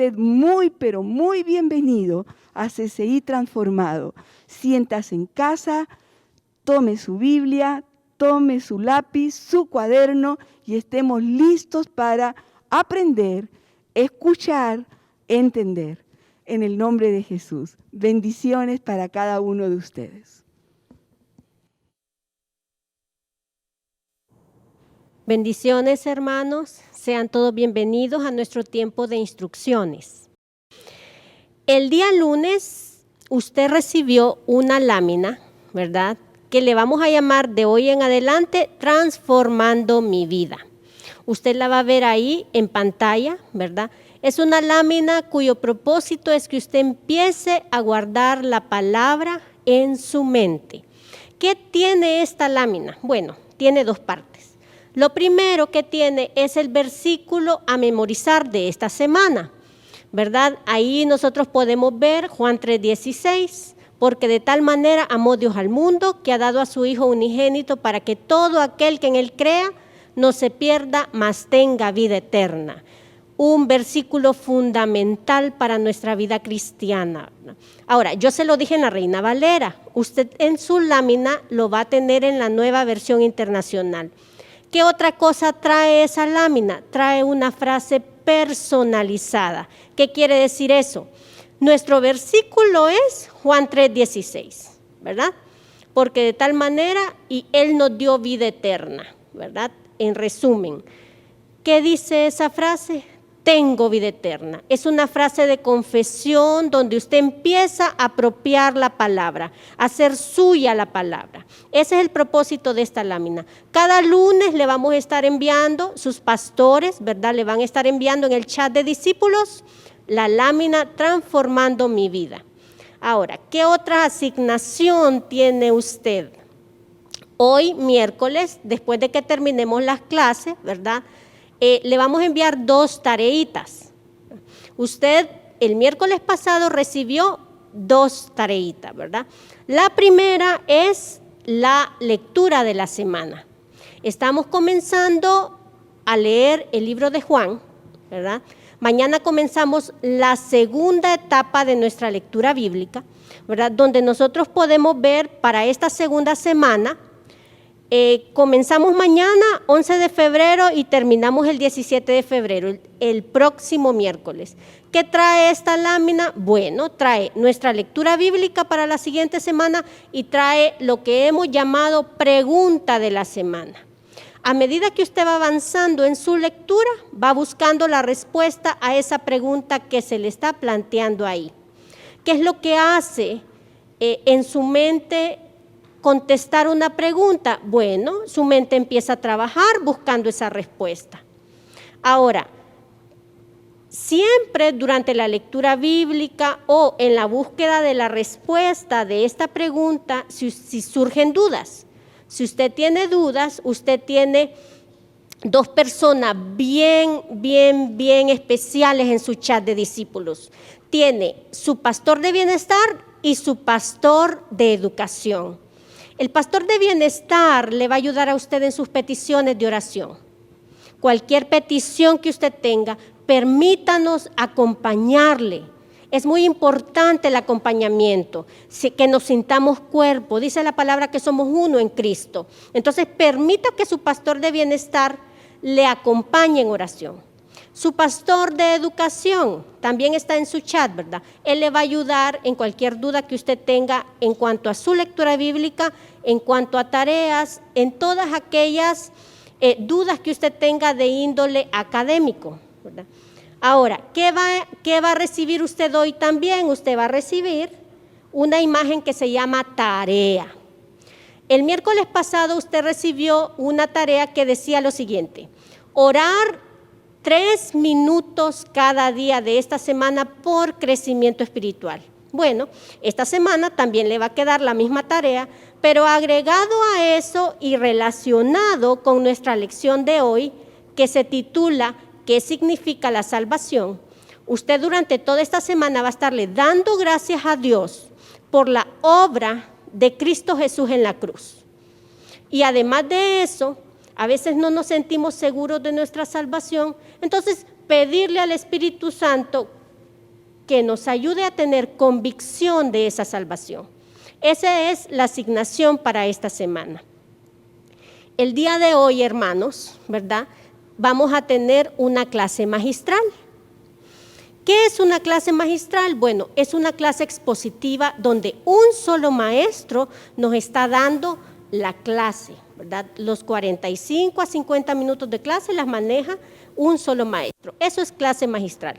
usted muy, pero muy bienvenido a CCI Transformado. Siéntase en casa, tome su Biblia, tome su lápiz, su cuaderno y estemos listos para aprender, escuchar, entender. En el nombre de Jesús. Bendiciones para cada uno de ustedes. Bendiciones, hermanos. Sean todos bienvenidos a nuestro tiempo de instrucciones. El día lunes usted recibió una lámina, ¿verdad?, que le vamos a llamar de hoy en adelante Transformando mi vida. Usted la va a ver ahí en pantalla, ¿verdad? Es una lámina cuyo propósito es que usted empiece a guardar la palabra en su mente. ¿Qué tiene esta lámina? Bueno, tiene dos partes. Lo primero que tiene es el versículo a memorizar de esta semana, ¿verdad? Ahí nosotros podemos ver Juan 3:16. Porque de tal manera amó Dios al mundo que ha dado a su Hijo unigénito para que todo aquel que en Él crea no se pierda, mas tenga vida eterna. Un versículo fundamental para nuestra vida cristiana. Ahora, yo se lo dije en la Reina Valera, usted en su lámina lo va a tener en la Nueva Versión Internacional. ¿Qué otra cosa trae esa lámina? Trae una frase personalizada. ¿Qué quiere decir eso? Nuestro versículo es Juan 3:16, ¿verdad? Porque de tal manera y Él nos dio vida eterna, ¿verdad? En resumen, ¿qué dice esa frase? Tengo vida eterna. Es una frase de confesión donde usted empieza a apropiar la palabra, a hacer suya la palabra. Ese es el propósito de esta lámina. Cada lunes le vamos a estar enviando, sus pastores, ¿verdad? Le van a estar enviando en el chat de discípulos la lámina Transformando mi vida. Ahora, ¿qué otra asignación tiene usted? Hoy, miércoles, después de que terminemos las clases, ¿verdad?, le vamos a enviar 2 tareitas. Usted el miércoles pasado recibió 2 tareitas, ¿verdad? La primera es la lectura de la semana. Estamos comenzando a leer el libro de Juan, ¿verdad? Mañana comenzamos la segunda etapa de nuestra lectura bíblica, ¿verdad?, donde nosotros podemos ver para esta segunda semana, comenzamos mañana, 11 de febrero, y terminamos el 17 de febrero, el próximo miércoles. ¿Qué trae esta lámina? Bueno, trae nuestra lectura bíblica para la siguiente semana y trae lo que hemos llamado pregunta de la semana. A medida que usted va avanzando en su lectura, va buscando la respuesta a esa pregunta que se le está planteando ahí. ¿Qué es lo que hace en su mente contestar una pregunta? Bueno, su mente empieza a trabajar buscando esa respuesta. Ahora, siempre durante la lectura bíblica o en la búsqueda de la respuesta de esta pregunta, si surgen dudas. Si usted tiene dudas, usted tiene 2 personas bien especiales en su chat de discípulos. Tiene su pastor de bienestar y su pastor de educación. El pastor de bienestar le va a ayudar a usted en sus peticiones de oración. Cualquier petición que usted tenga, permítanos acompañarle. Es muy importante el acompañamiento, que nos sintamos cuerpo. Dice la palabra que somos uno en Cristo. Entonces, permita que su pastor de bienestar le acompañe en oración. Su pastor de educación también está en su chat, ¿verdad? Él le va a ayudar en cualquier duda que usted tenga en cuanto a su lectura bíblica, en cuanto a tareas, en todas aquellas dudas que usted tenga de índole académico, ¿verdad? Ahora, ¿qué va a recibir usted hoy también? Usted va a recibir una imagen que se llama tarea. El miércoles pasado usted recibió una tarea que decía lo siguiente: orar 3 minutos cada día de esta semana por crecimiento espiritual. Bueno, esta semana también le va a quedar la misma tarea, pero agregado a eso y relacionado con nuestra lección de hoy, que se titula ¿Qué significa la salvación? Usted durante toda esta semana va a estarle dando gracias a Dios por la obra de Cristo Jesús en la cruz. Y además de eso, a veces no nos sentimos seguros de nuestra salvación, entonces pedirle al Espíritu Santo que nos ayude a tener convicción de esa salvación. Esa es la asignación para esta semana. El día de hoy, hermanos, ¿verdad?, vamos a tener una clase magistral. ¿Qué es una clase magistral? Bueno, es una clase expositiva donde un solo maestro nos está dando la clase, ¿verdad? Los 45 a 50 minutos de clase las maneja un solo maestro. Eso es clase magistral.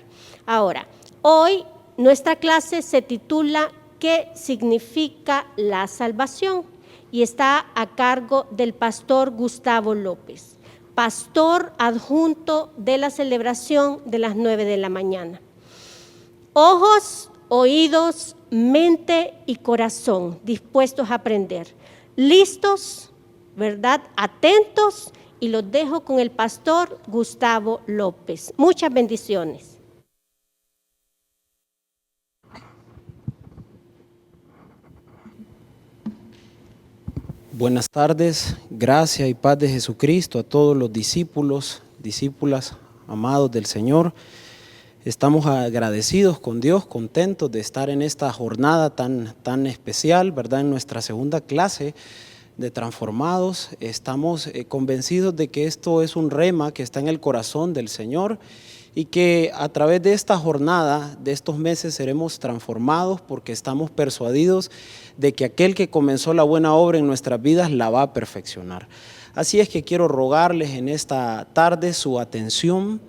Ahora, hoy nuestra clase se titula ¿Qué significa la salvación? Y está a cargo del pastor Gustavo López, pastor adjunto de la celebración de las 9 de la mañana. Ojos, oídos, mente y corazón dispuestos a aprender, listos, ¿verdad?, atentos, y los dejo con el pastor Gustavo López. Muchas bendiciones. Buenas tardes, gracia y paz de Jesucristo a todos los discípulos, discípulas amados del Señor. Estamos agradecidos con Dios, contentos de estar en esta jornada tan especial, ¿verdad? En nuestra segunda clase de Transformados. Estamos convencidos de que esto es un rema que está en el corazón del Señor y que a través de esta jornada, de estos meses, seremos transformados porque estamos persuadidos de que aquel que comenzó la buena obra en nuestras vidas la va a perfeccionar. Así es que quiero rogarles en esta tarde su atención,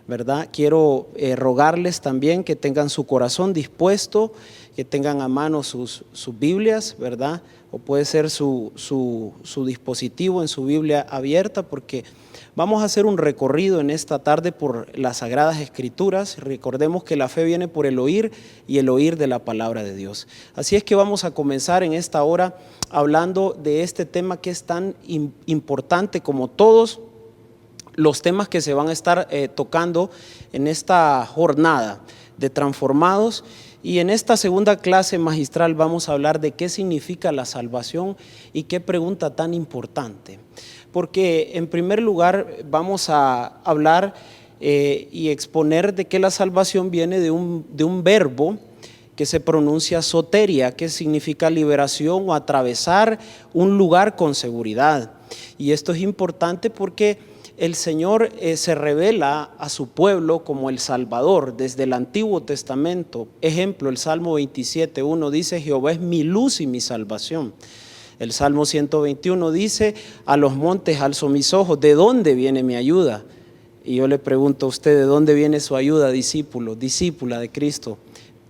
¿verdad? Quiero rogarles también que tengan su corazón dispuesto, que tengan a mano sus Biblias, ¿verdad? O puede ser su dispositivo en su Biblia abierta, porque vamos a hacer un recorrido en esta tarde por las Sagradas Escrituras. Recordemos que la fe viene por el oír y el oír de la palabra de Dios. Así es que vamos a comenzar en esta hora hablando de este tema que es tan importante como todos los temas que se van a estar tocando en esta jornada de Transformados. Y en esta segunda clase magistral vamos a hablar de qué significa la salvación y qué pregunta tan importante. Porque en primer lugar vamos a hablar y exponer de que la salvación viene de un verbo que se pronuncia soteria, que significa liberación o atravesar un lugar con seguridad. Y esto es importante porque el Señor se revela a su pueblo como el Salvador desde el Antiguo Testamento. Ejemplo, el Salmo 27:1 dice: Jehová es mi luz y mi salvación. El Salmo 121 dice: a los montes alzo mis ojos, ¿de dónde viene mi ayuda? Y yo le pregunto a usted, ¿de dónde viene su ayuda, discípulo, discípula de Cristo?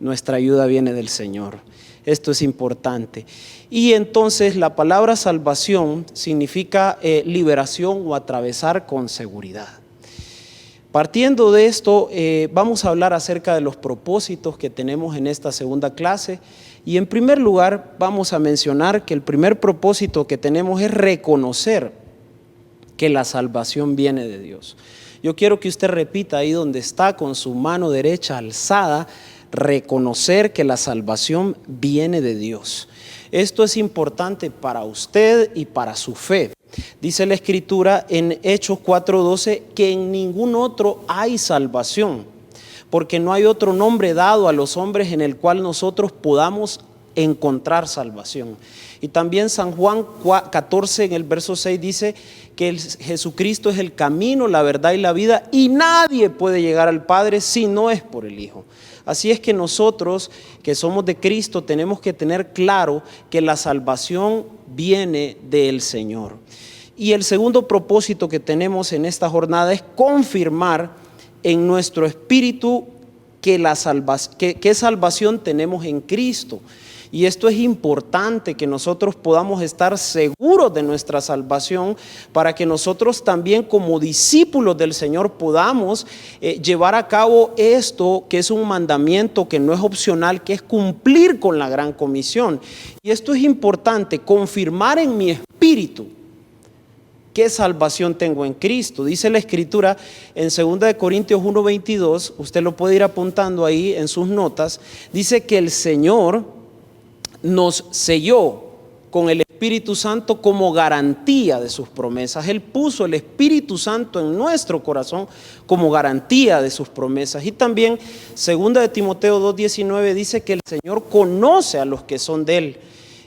Nuestra ayuda viene del Señor. Esto es importante. Y entonces la palabra salvación significa liberación o atravesar con seguridad. Partiendo de esto, vamos a hablar acerca de los propósitos que tenemos en esta segunda clase. Y en primer lugar, vamos a mencionar que el primer propósito que tenemos es reconocer que la salvación viene de Dios. Yo quiero que usted repita ahí donde está con su mano derecha alzada: reconocer que la salvación viene de Dios. Esto es importante para usted y para su fe. Dice la Escritura en Hechos 4:12 que en ningún otro hay salvación, porque no hay otro nombre dado a los hombres en el cual nosotros podamos encontrar salvación. Y también San Juan 14 en el verso 6 dice que Jesucristo es el camino, la verdad y la vida, y nadie puede llegar al Padre si no es por el Hijo. Así es que nosotros que somos de Cristo tenemos que tener claro que la salvación viene del Señor. Y el segundo propósito que tenemos en esta jornada es confirmar en nuestro espíritu qué salvación tenemos en Cristo. Y esto es importante, que nosotros podamos estar seguros de nuestra salvación, para que nosotros también como discípulos del Señor podamos llevar a cabo esto, que es un mandamiento que no es opcional, que es cumplir con la gran comisión. Y esto es importante, confirmar en mi espíritu qué salvación tengo en Cristo. Dice la Escritura en 2 Corintios 1:22, usted lo puede ir apuntando ahí en sus notas, dice que el Señor nos selló con el Espíritu Santo como garantía de sus promesas. Él puso el Espíritu Santo en nuestro corazón como garantía de sus promesas. Y también 2 de Timoteo 2:19 dice que el Señor conoce a los que son de Él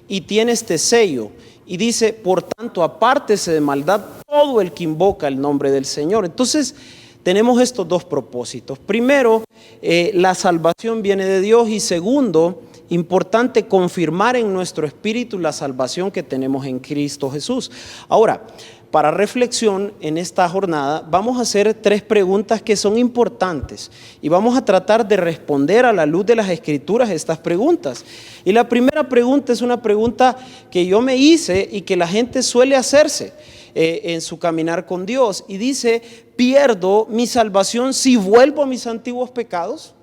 y tiene este sello. Y dice, por tanto, apártese de maldad todo el que invoca el nombre del Señor. Entonces, tenemos estos dos propósitos. Primero, la salvación viene de Dios, y segundo, importante confirmar en nuestro espíritu la salvación que tenemos en Cristo Jesús. Ahora, para reflexión en esta jornada vamos a hacer 3 preguntas que son importantes y vamos a tratar de responder a la luz de las Escrituras estas preguntas. Y la primera pregunta es una pregunta que yo me hice y que la gente suele hacerse en su caminar con Dios, y dice: ¿pierdo mi salvación si vuelvo a mis antiguos pecados?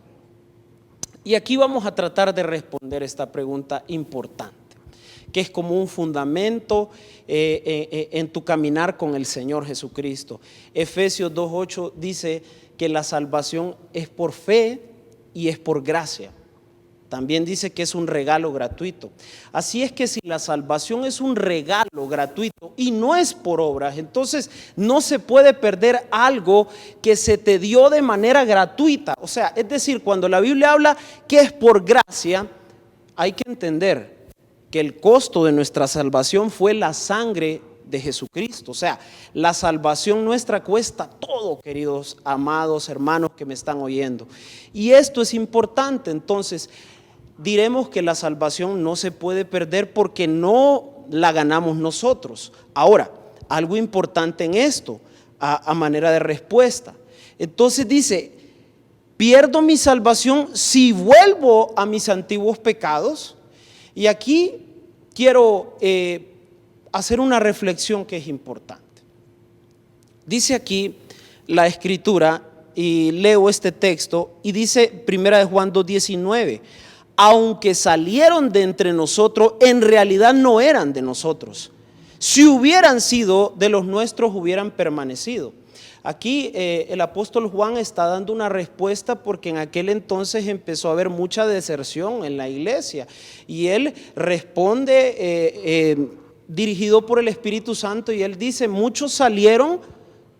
Y aquí vamos a tratar de responder esta pregunta importante, que es como un fundamento en tu caminar con el Señor Jesucristo. Efesios 2:8 dice que la salvación es por fe y es por gracia. También dice que es un regalo gratuito. Así es que si la salvación es un regalo gratuito y no es por obras, entonces no se puede perder algo que se te dio de manera gratuita. O sea, es decir, cuando la Biblia habla que es por gracia, hay que entender que el costo de nuestra salvación fue la sangre de Jesucristo. O sea, la salvación nuestra cuesta todo, queridos amados hermanos que me están oyendo. Y esto es importante. Entonces, diremos que la salvación no se puede perder porque no la ganamos nosotros. Ahora, algo importante en esto, a manera de respuesta. Entonces dice: ¿pierdo mi salvación si vuelvo a mis antiguos pecados? Y aquí quiero hacer una reflexión que es importante. Dice aquí la Escritura, y leo este texto, y dice 1 Juan 2:19: aunque salieron de entre nosotros, en realidad no eran de nosotros. Si hubieran sido de los nuestros, hubieran permanecido. Aquí el apóstol Juan está dando una respuesta porque en aquel entonces empezó a haber mucha deserción en la iglesia, y él responde dirigido por el Espíritu Santo, y él dice: muchos salieron,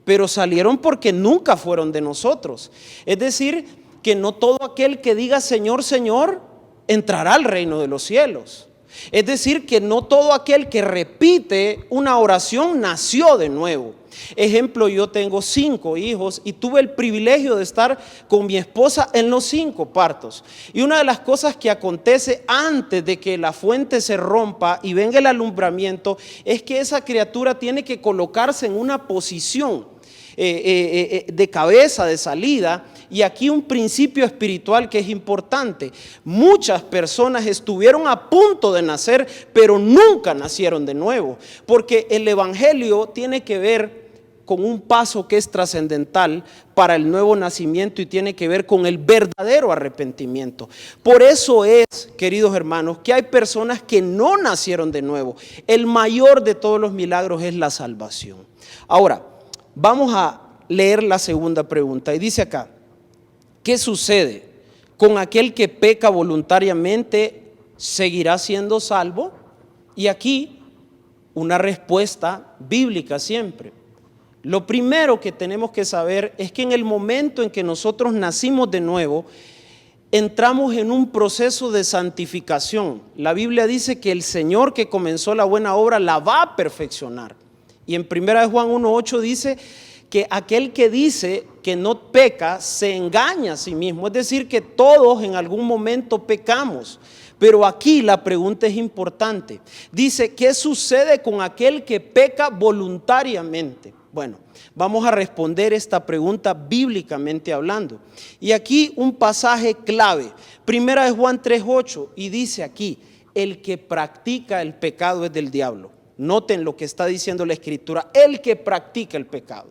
pero salieron porque nunca fueron de nosotros. Es decir, que no todo aquel que diga Señor, Señor, entrará al reino de los cielos. Es decir, que no todo aquel que repite una oración nació de nuevo. Ejemplo, yo tengo 5 hijos y tuve el privilegio de estar con mi esposa en los 5 partos. Y una de las cosas que acontece antes de que la fuente se rompa y venga el alumbramiento es que esa criatura tiene que colocarse en una posición de cabeza, de salida. Y aquí un principio espiritual que es importante: muchas personas estuvieron a punto de nacer, pero nunca nacieron de nuevo, porque el evangelio tiene que ver con un paso que es trascendental para el nuevo nacimiento, y tiene que ver con el verdadero arrepentimiento. Por eso es, queridos hermanos, que hay personas que no nacieron de nuevo. El mayor de todos los milagros es la salvación. Ahora, vamos a leer la segunda pregunta, y dice acá: ¿qué sucede con aquel que peca voluntariamente? ¿Seguirá siendo salvo? Y aquí una respuesta bíblica siempre. Lo primero que tenemos que saber es que en el momento en que nosotros nacimos de nuevo, entramos en un proceso de santificación. La Biblia dice que el Señor que comenzó la buena obra la va a perfeccionar. Y en 1 Juan 1:8 dice que aquel que dice que no peca se engaña a sí mismo. Es decir, que todos en algún momento pecamos. Pero aquí la pregunta es importante. Dice: ¿qué sucede con aquel que peca voluntariamente? Bueno, vamos a responder esta pregunta bíblicamente hablando. Y aquí un pasaje clave, 1 Juan 3:8, y dice aquí: el que practica el pecado es del diablo. Noten lo que está diciendo la Escritura: el que practica el pecado.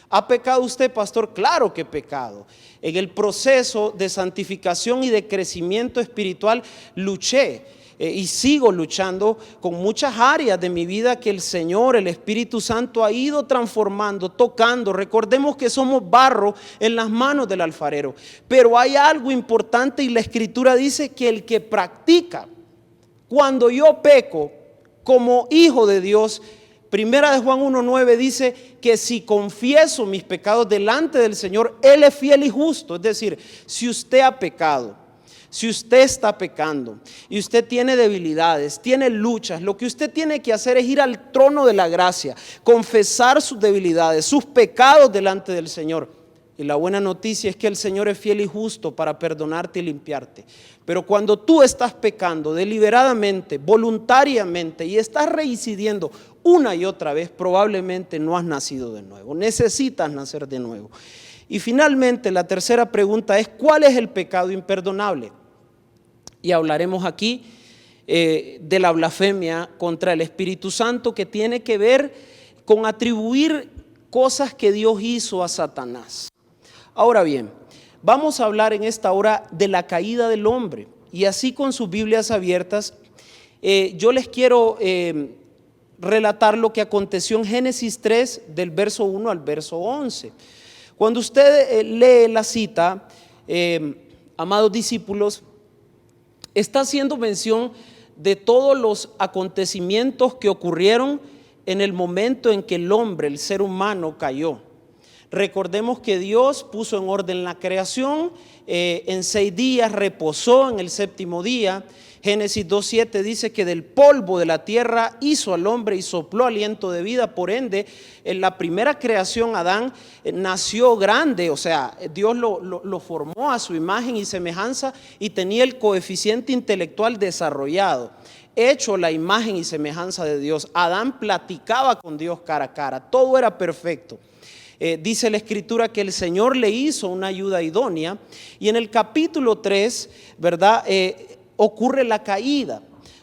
¿Ha pecado usted, pastor? Claro que he pecado. En el proceso de santificación y de crecimiento espiritual luché y sigo luchando con muchas áreas de mi vida que el Señor, el Espíritu Santo ha ido transformando, tocando. Recordemos que somos barro en las manos del alfarero. Pero hay algo importante, y la Escritura dice que el que practica, cuando yo peco, como hijo de Dios, Primera de Juan 1:9 dice que si confieso mis pecados delante del Señor, Él es fiel y justo. Es decir, si usted ha pecado, si usted está pecando y usted tiene debilidades, tiene luchas, lo que usted tiene que hacer es ir al trono de la gracia, confesar sus debilidades, sus pecados delante del Señor. Y la buena noticia es que el Señor es fiel y justo para perdonarte y limpiarte. Pero cuando tú estás pecando deliberadamente, voluntariamente y estás reincidiendo una y otra vez, probablemente no has nacido de nuevo. Necesitas nacer de nuevo. Y finalmente la tercera pregunta es: ¿cuál es el pecado imperdonable? Y hablaremos aquí de la blasfemia contra el Espíritu Santo, que tiene que ver con atribuir cosas que Dios hizo a Satanás. Ahora bien, vamos a hablar en esta hora de la caída del hombre. Y así, con sus Biblias abiertas, yo les quiero relatar lo que aconteció en Génesis 3, del verso 1 al verso 11. Cuando usted lee la cita, amados discípulos, está haciendo mención de todos los acontecimientos que ocurrieron en el momento en que el hombre, el ser humano, cayó. Recordemos que Dios puso en orden la creación, en 6 días reposó en el 7º día. Génesis 2:7 dice que del polvo de la tierra hizo al hombre y sopló aliento de vida. Por ende, en la primera creación, Adán nació grande, o sea, Dios lo formó a su imagen y semejanza y tenía el coeficiente intelectual desarrollado, hecho la imagen y semejanza de Dios. Adán platicaba con Dios cara a cara, todo era perfecto. Dice la Escritura que el Señor le hizo una ayuda idónea, y en el capítulo 3, ¿verdad?, ocurre la caída.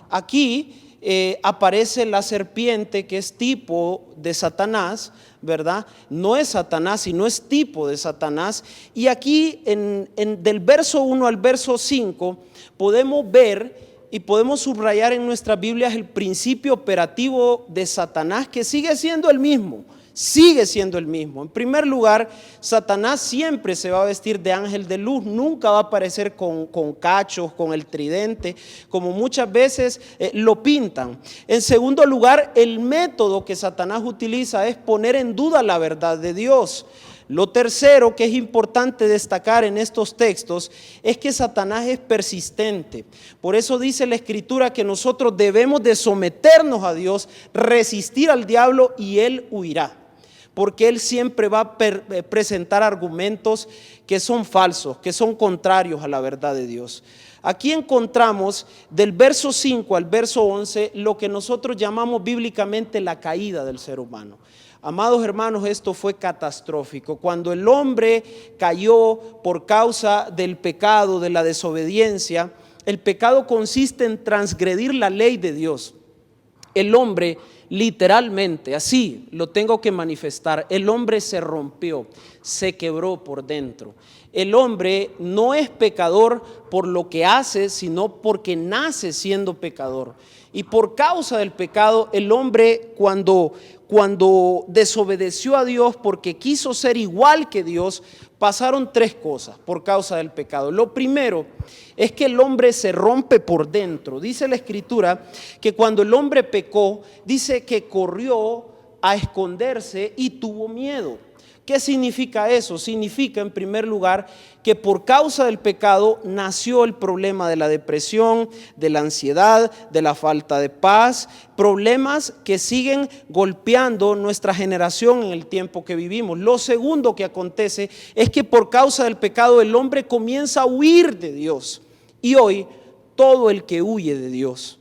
Aquí aparece la serpiente, que es tipo de Satanás, ¿verdad? No es Satanás, sino es tipo de Satanás. Y aquí del verso 1 al verso 5 podemos ver y podemos subrayar en nuestras Biblias el principio operativo de Satanás, que sigue siendo el mismo. Sigue siendo el mismo. En primer lugar, Satanás siempre se va a vestir de ángel de luz, nunca va a aparecer con cachos, con el tridente, como muchas veces lo pintan. En segundo lugar, el método que Satanás utiliza es poner en duda la verdad de Dios. Lo tercero que es importante destacar en estos textos es que Satanás es persistente. Por eso dice la Escritura que nosotros debemos de someternos a Dios, resistir al diablo y él huirá. Porque él siempre va a presentar argumentos que son falsos, que son contrarios a la verdad de Dios. Aquí encontramos del verso 5 al verso 11 lo que nosotros llamamos bíblicamente la caída del ser humano. Amados hermanos, esto fue catastrófico. Cuando el hombre cayó por causa del pecado, de la desobediencia, el pecado consiste en transgredir la ley de Dios. El hombre, literalmente, así lo tengo que manifestar, el hombre se rompió, se quebró por dentro. El hombre no es pecador por lo que hace, sino porque nace siendo pecador. Y por causa del pecado, el hombre cuando desobedeció a Dios porque quiso ser igual que Dios, pasaron 3 cosas por causa del pecado. Lo primero es que el hombre se rompe por dentro. Dice la Escritura que cuando el hombre pecó, dice que corrió a esconderse y tuvo miedo. ¿Qué significa eso? Significa, en primer lugar, que por causa del pecado nació el problema de la depresión, de la ansiedad, de la falta de paz, problemas que siguen golpeando nuestra generación en el tiempo que vivimos. Lo segundo que acontece es que por causa del pecado el hombre comienza a huir de Dios. Y hoy todo el que huye de Dios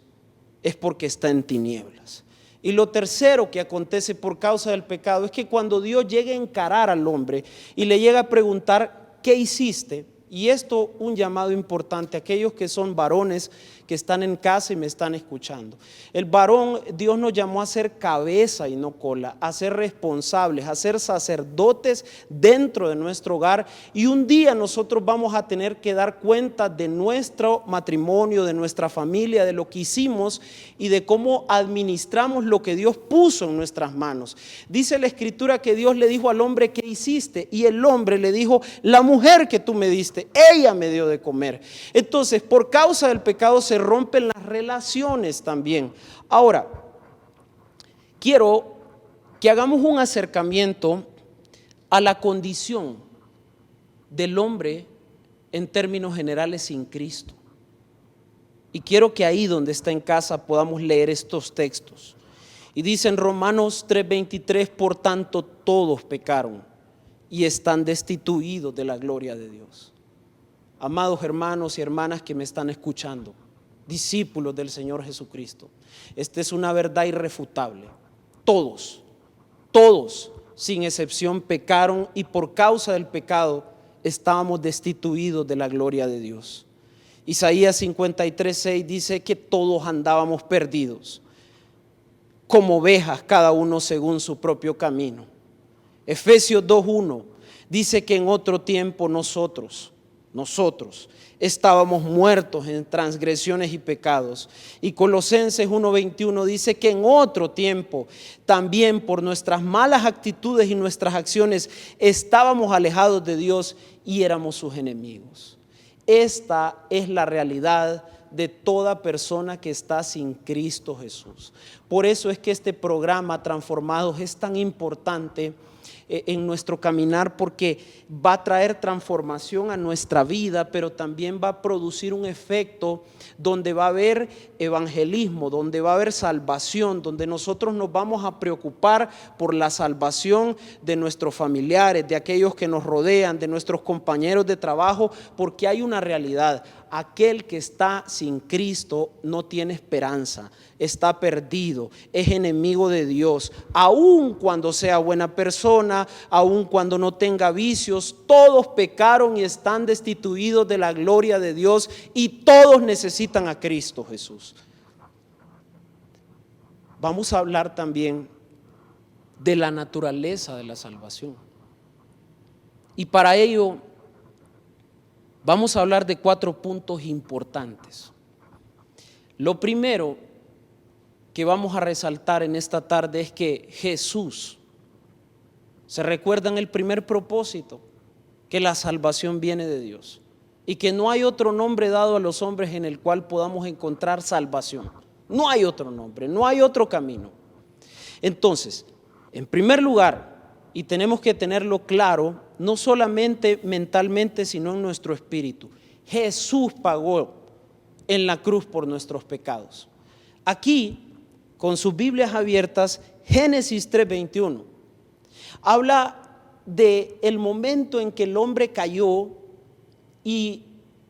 es porque está en tinieblas. Y lo tercero que acontece por causa del pecado es que cuando Dios llega a encarar al hombre y le llega a preguntar, ¿qué hiciste? Y esto un llamado importante a aquellos que son varones que están en casa y me están escuchando. El varón, Dios nos llamó a ser cabeza y no cola, a ser responsables, a ser sacerdotes dentro de nuestro hogar. Y un día nosotros vamos a tener que dar cuenta de nuestro matrimonio, de nuestra familia, de lo que hicimos y de cómo administramos lo que Dios puso en nuestras manos. Dice la Escritura que Dios le dijo al hombre, ¿qué hiciste? Y el hombre le dijo, la mujer que tú me diste, ella me dio de comer. Entonces, por causa del pecado se rompen las relaciones también. Ahora, quiero que hagamos un acercamiento a la condición del hombre en términos generales sin Cristo. Y quiero que ahí donde está en casa podamos leer estos textos. Y dice en Romanos 3:23, por tanto todos pecaron y están destituidos de la gloria de Dios. Amados hermanos y hermanas que me están escuchando, discípulos del Señor Jesucristo, esta es una verdad irrefutable. Todos, sin excepción, pecaron y por causa del pecado estábamos destituidos de la gloria de Dios. Isaías 53:6 dice que todos andábamos perdidos, como ovejas, cada uno según su propio camino. Efesios 2:1 dice que en otro tiempo nosotros estábamos muertos en transgresiones y pecados. Y Colosenses 1:21 dice que en otro tiempo también por nuestras malas actitudes y nuestras acciones estábamos alejados de Dios y éramos sus enemigos. Esta es la realidad de toda persona que está sin Cristo Jesús. Por eso es que este programa Transformados es tan importante en nuestro caminar, porque va a traer transformación a nuestra vida, pero también va a producir un efecto donde va a haber evangelismo, donde va a haber salvación, donde nosotros nos vamos a preocupar por la salvación de nuestros familiares, de aquellos que nos rodean, de nuestros compañeros de trabajo, porque hay una realidad: aquel que está sin Cristo no tiene esperanza, está perdido, es enemigo de Dios, aun cuando sea buena persona, aun cuando no tenga vicios. Todos pecaron y están destituidos de la gloria de Dios, y todos necesitan a Cristo Jesús. Vamos a hablar también de la naturaleza de la salvación, y para ello vamos a hablar de 4 puntos importantes. Lo primero que vamos a resaltar en esta tarde es que Jesús, ¿se recuerdan el primer propósito? Que la salvación viene de Dios y que no hay otro nombre dado a los hombres en el cual podamos encontrar salvación. No hay otro nombre, no hay otro camino. Entonces, en primer lugar, y tenemos que tenerlo claro, no solamente mentalmente, sino en nuestro espíritu, Jesús pagó en la cruz por nuestros pecados. Aquí, con sus Biblias abiertas, Génesis 3:21 habla del momento en que el hombre cayó, y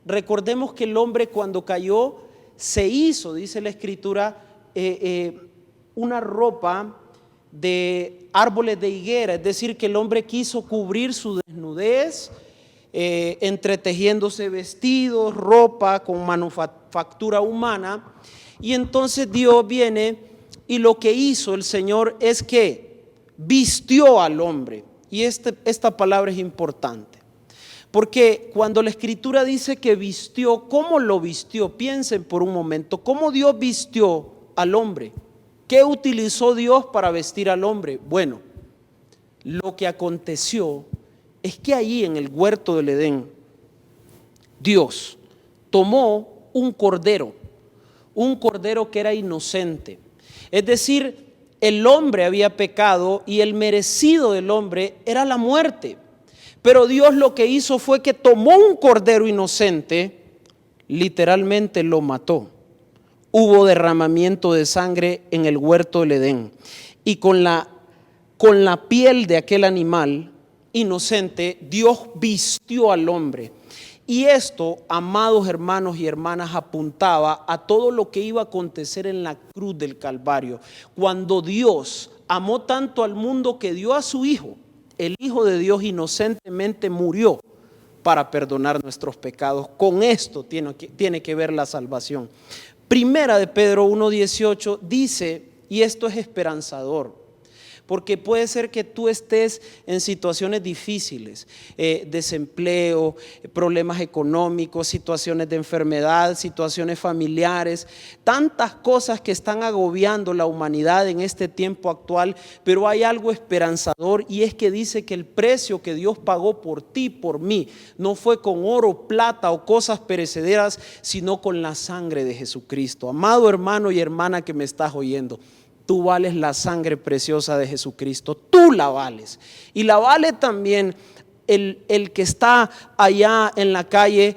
recordemos que el hombre cuando cayó se hizo, dice la Escritura, una ropa de árboles de higuera, es decir, que el hombre quiso cubrir su desnudez, entretejiéndose vestidos, ropa con manufactura humana. Y entonces Dios viene y lo que hizo el Señor es que vistió al hombre. Y esta palabra es importante, porque cuando la Escritura dice que vistió, ¿cómo lo vistió? Piensen por un momento, ¿cómo Dios vistió al hombre? ¿Qué utilizó Dios para vestir al hombre? Bueno, lo que aconteció es que allí en el huerto del Edén, Dios tomó un cordero que era inocente. Es decir, el hombre había pecado y el merecido del hombre era la muerte. Pero Dios lo que hizo fue que tomó un cordero inocente, literalmente lo mató. Hubo derramamiento de sangre en el huerto del Edén, y con la piel de aquel animal inocente Dios vistió al hombre. Y esto, amados hermanos y hermanas, apuntaba a todo lo que iba a acontecer en la cruz del Calvario, cuando Dios amó tanto al mundo que dio a su Hijo. El Hijo de Dios inocentemente murió para perdonar nuestros pecados. Con esto tiene que ver la salvación. Primera de Pedro 1:18 dice, y esto es esperanzador, porque puede ser que tú estés en situaciones difíciles, desempleo, problemas económicos, situaciones de enfermedad, situaciones familiares, tantas cosas que están agobiando la humanidad en este tiempo actual, pero hay algo esperanzador, y es que dice que el precio que Dios pagó por ti, por mí, no fue con oro, plata o cosas perecederas, sino con la sangre de Jesucristo. Amado hermano y hermana que me estás oyendo, tú vales la sangre preciosa de Jesucristo, tú la vales. Y la vale también el que está allá en la calle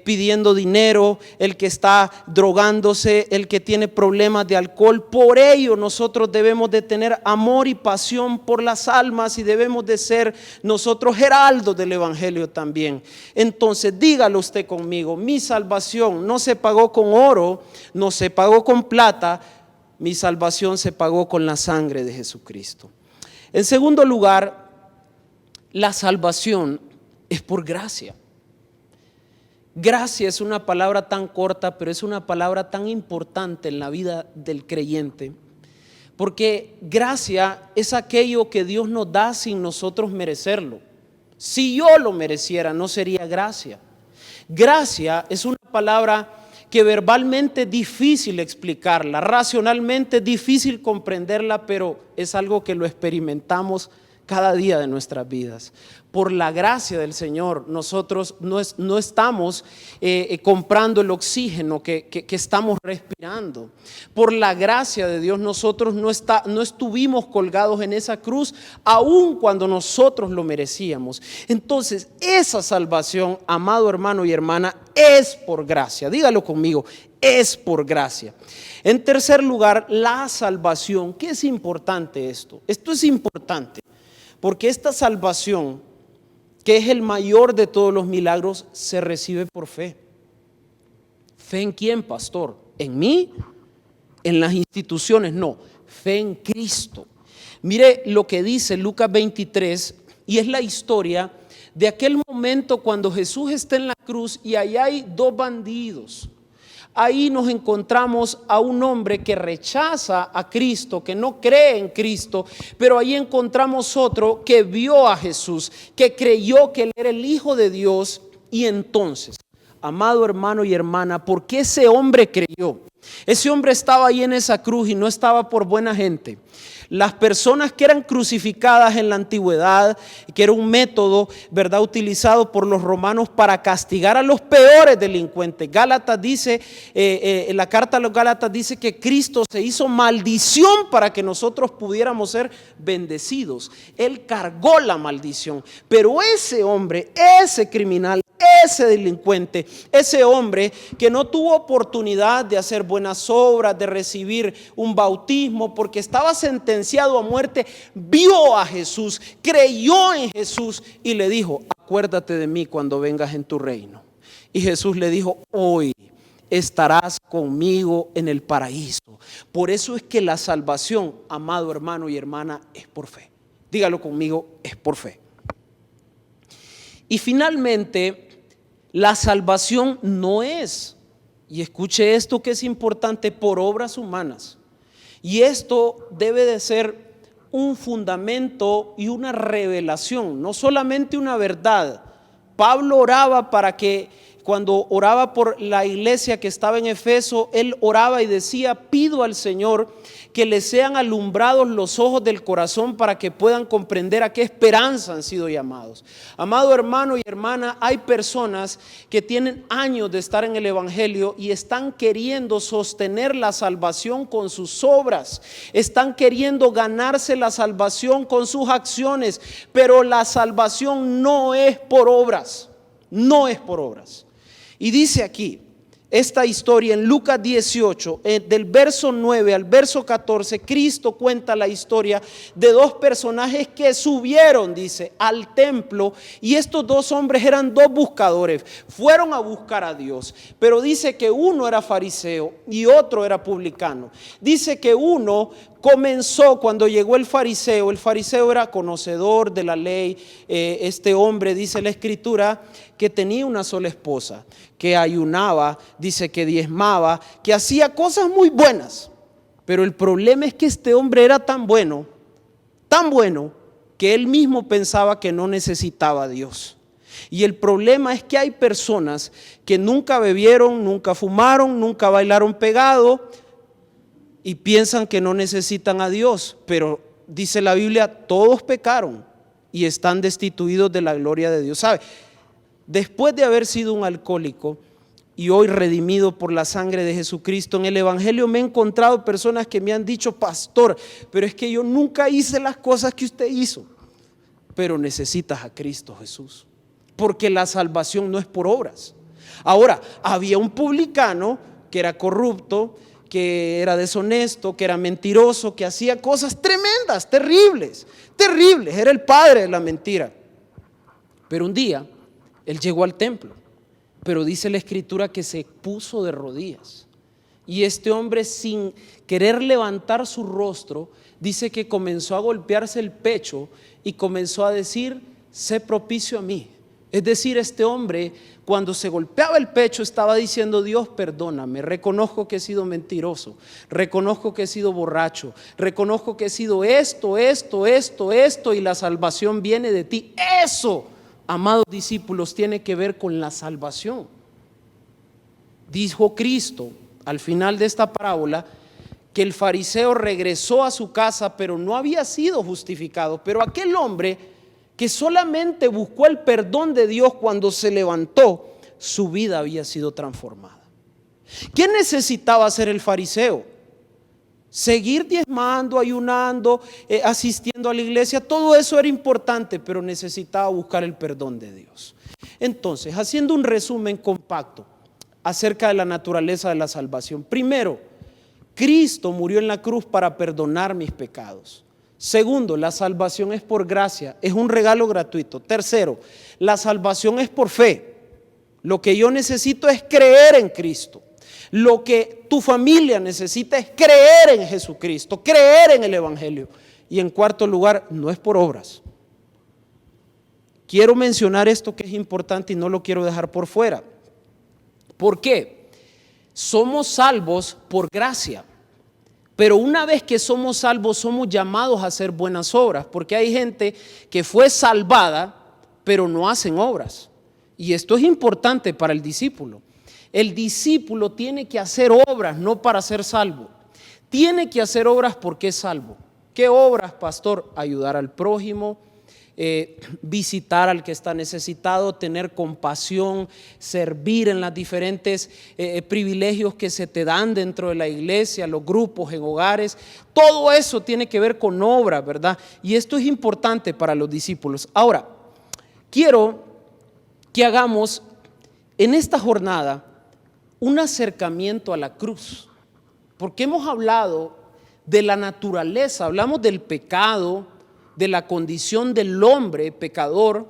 pidiendo dinero, el que está drogándose, el que tiene problemas de alcohol. Por ello nosotros debemos de tener amor y pasión por las almas y debemos de ser nosotros heraldos del evangelio también. Entonces dígalo usted conmigo: mi salvación no se pagó con oro, no se pagó con plata, mi salvación se pagó con la sangre de Jesucristo. En segundo lugar, la salvación es por gracia. Gracia es una palabra tan corta, pero es una palabra tan importante en la vida del creyente, porque gracia es aquello que Dios nos da sin nosotros merecerlo. Si yo lo mereciera, no sería gracia. Gracia es una palabra que verbalmente es difícil explicarla, racionalmente es difícil comprenderla, pero es algo que lo experimentamos cada día de nuestras vidas. Por la gracia del Señor, nosotros no estamos comprando el oxígeno que estamos respirando. Por la gracia de Dios, nosotros no estuvimos colgados en esa cruz, aun cuando nosotros lo merecíamos. Entonces, esa salvación, amado hermano y hermana, es por gracia. Dígalo conmigo: es por gracia. En tercer lugar, la salvación. ¿Qué es importante esto? Esto es importante porque esta salvación, que es el mayor de todos los milagros, se recibe por fe. ¿Fe en quién, pastor? ¿En mí? ¿En las instituciones? No, fe en Cristo. Mire lo que dice Lucas 23, y es la historia de aquel momento cuando Jesús está en la cruz y ahí hay dos bandidos. Ahí nos encontramos a un hombre que rechaza a Cristo, que no cree en Cristo, pero ahí encontramos otro que vio a Jesús, que creyó que Él era el Hijo de Dios. Y entonces, amado hermano y hermana, ¿por qué ese hombre creyó? Ese hombre estaba ahí en esa cruz y no estaba por buena gente. Las personas que eran crucificadas en la antigüedad, que era un método, ¿verdad?, utilizado por los romanos para castigar a los peores delincuentes. Gálatas dice, la carta a los Gálatas dice que Cristo se hizo maldición para que nosotros pudiéramos ser bendecidos. Él cargó la maldición. Pero ese hombre, ese criminal, ese delincuente, ese hombre que no tuvo oportunidad de hacer buenas obras, de recibir un bautismo, porque estaba sentenciado a muerte, vio a Jesús, creyó en Jesús y le dijo: acuérdate de mí cuando vengas en tu reino. Y Jesús le dijo: hoy estarás conmigo en el paraíso. Por eso es que la salvación, amado hermano y hermana, es por fe. Dígalo conmigo: es por fe. Y finalmente, la salvación no es, y escuche esto que es importante, por obras humanas. Y esto debe de ser un fundamento y una revelación, no solamente una verdad. Pablo oraba para que, cuando oraba por la iglesia que estaba en Efeso, él oraba y decía: pido al Señor que les sean alumbrados los ojos del corazón para que puedan comprender a qué esperanza han sido llamados. Amado hermano y hermana, hay personas que tienen años de estar en el evangelio y están queriendo sostener la salvación con sus obras, están queriendo ganarse la salvación con sus acciones, pero la salvación no es por obras, no es por obras. Y dice aquí esta historia en Lucas 18, del verso 9 al verso 14, Cristo cuenta la historia de dos personajes que subieron, dice, al templo, y estos dos hombres eran dos buscadores, fueron a buscar a Dios, pero dice que uno era fariseo y otro era publicano. Dice que uno comenzó cuando llegó el fariseo era conocedor de la ley, este hombre, dice la escritura, que tenía una sola esposa, que ayunaba, dice que diezmaba, que hacía cosas muy buenas, pero el problema es que este hombre era tan bueno, que él mismo pensaba que no necesitaba a Dios. Y el problema es que hay personas que nunca bebieron, nunca fumaron, nunca bailaron pegado, y piensan que no necesitan a Dios, pero dice la Biblia: todos pecaron y están destituidos de la gloria de Dios. ¿Sabe? Después de haber sido un alcohólico, y hoy redimido por la sangre de Jesucristo. En el Evangelio me he encontrado personas que me han dicho: pastor, pero es que yo nunca hice las cosas que usted hizo. Pero necesitas a Cristo Jesús, porque la salvación no es por obras. Ahora, había un publicano que era corrupto, que era deshonesto, que era mentiroso, que hacía cosas tremendas, terribles, era el padre de la mentira. Pero un día él llegó al templo, pero dice la Escritura que se puso de rodillas, y este hombre, sin querer levantar su rostro, dice que comenzó a golpearse el pecho y comenzó a decir: sé propicio a mí. Es decir, este hombre, cuando se golpeaba el pecho, estaba diciendo: Dios, perdóname, reconozco que he sido mentiroso, reconozco que he sido borracho, reconozco que he sido esto, y la salvación viene de ti. Eso, amados discípulos, tiene que ver con la salvación. Dijo Cristo al final de esta parábola que el fariseo regresó a su casa, pero no había sido justificado. Pero aquel hombre que solamente buscó el perdón de Dios, cuando se levantó, su vida había sido transformada. ¿Qué necesitaba hacer el fariseo? Seguir diezmando, ayunando, asistiendo a la iglesia. Todo eso era importante, pero necesitaba buscar el perdón de Dios. Entonces, haciendo un resumen compacto acerca de la naturaleza de la salvación. Primero, Cristo murió en la cruz para perdonar mis pecados. Segundo, la salvación es por gracia, es un regalo gratuito. Tercero, la salvación es por fe. Lo que yo necesito es creer en Cristo. Lo que tu familia necesita es creer en Jesucristo, creer en el Evangelio. Y en cuarto lugar, no es por obras. Quiero mencionar esto que es importante y no lo quiero dejar por fuera. ¿Por qué? Somos salvos por gracia. Pero una vez que somos salvos, somos llamados a hacer buenas obras, porque hay gente que fue salvada, pero no hacen obras. Y esto es importante para el discípulo. El discípulo tiene que hacer obras, no para ser salvo. Tiene que hacer obras porque es salvo. ¿Qué obras, pastor? Ayudar al prójimo, visitar al que está necesitado, tener compasión, servir en los diferentes privilegios que se te dan dentro de la iglesia, los grupos, en hogares. Todo eso tiene que ver con obras, ¿verdad? Y esto es importante para los discípulos. Ahora, quiero que hagamos en esta jornada un acercamiento a la cruz, porque hemos hablado de la naturaleza, hablamos del pecado, de la condición del hombre pecador,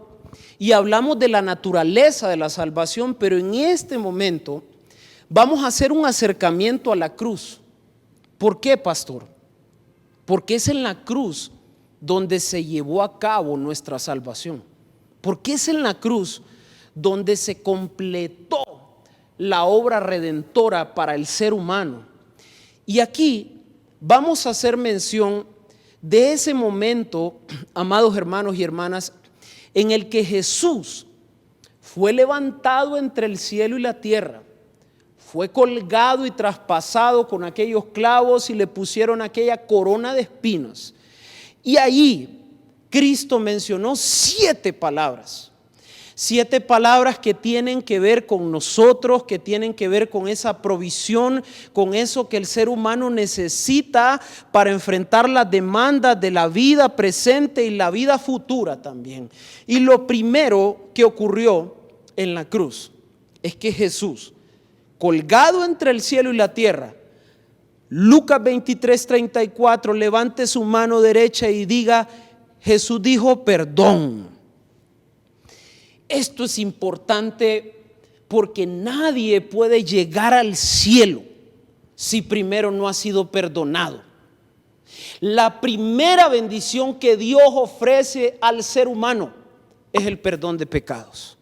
y hablamos de la naturaleza de la salvación, pero en este momento vamos a hacer un acercamiento a la cruz. ¿Por qué, pastor? Porque es en la cruz donde se llevó a cabo nuestra salvación. Porque es en la cruz donde se completó la obra redentora para el ser humano. Y aquí vamos a hacer mención de ese momento, amados hermanos y hermanas, en el que Jesús fue levantado entre el cielo y la tierra, fue colgado y traspasado con aquellos clavos y le pusieron aquella corona de espinas. Y allí Cristo mencionó 7 palabras. 7 palabras que tienen que ver con nosotros, que tienen que ver con esa provisión, con eso que el ser humano necesita para enfrentar las demandas de la vida presente y la vida futura también. Y lo primero que ocurrió en la cruz es que Jesús, colgado entre el cielo y la tierra, Lucas 23:34, levante su mano derecha y diga: Jesús dijo perdón. Esto es importante porque nadie puede llegar al cielo si primero no ha sido perdonado. La primera bendición que Dios ofrece al ser humano es el perdón de pecados.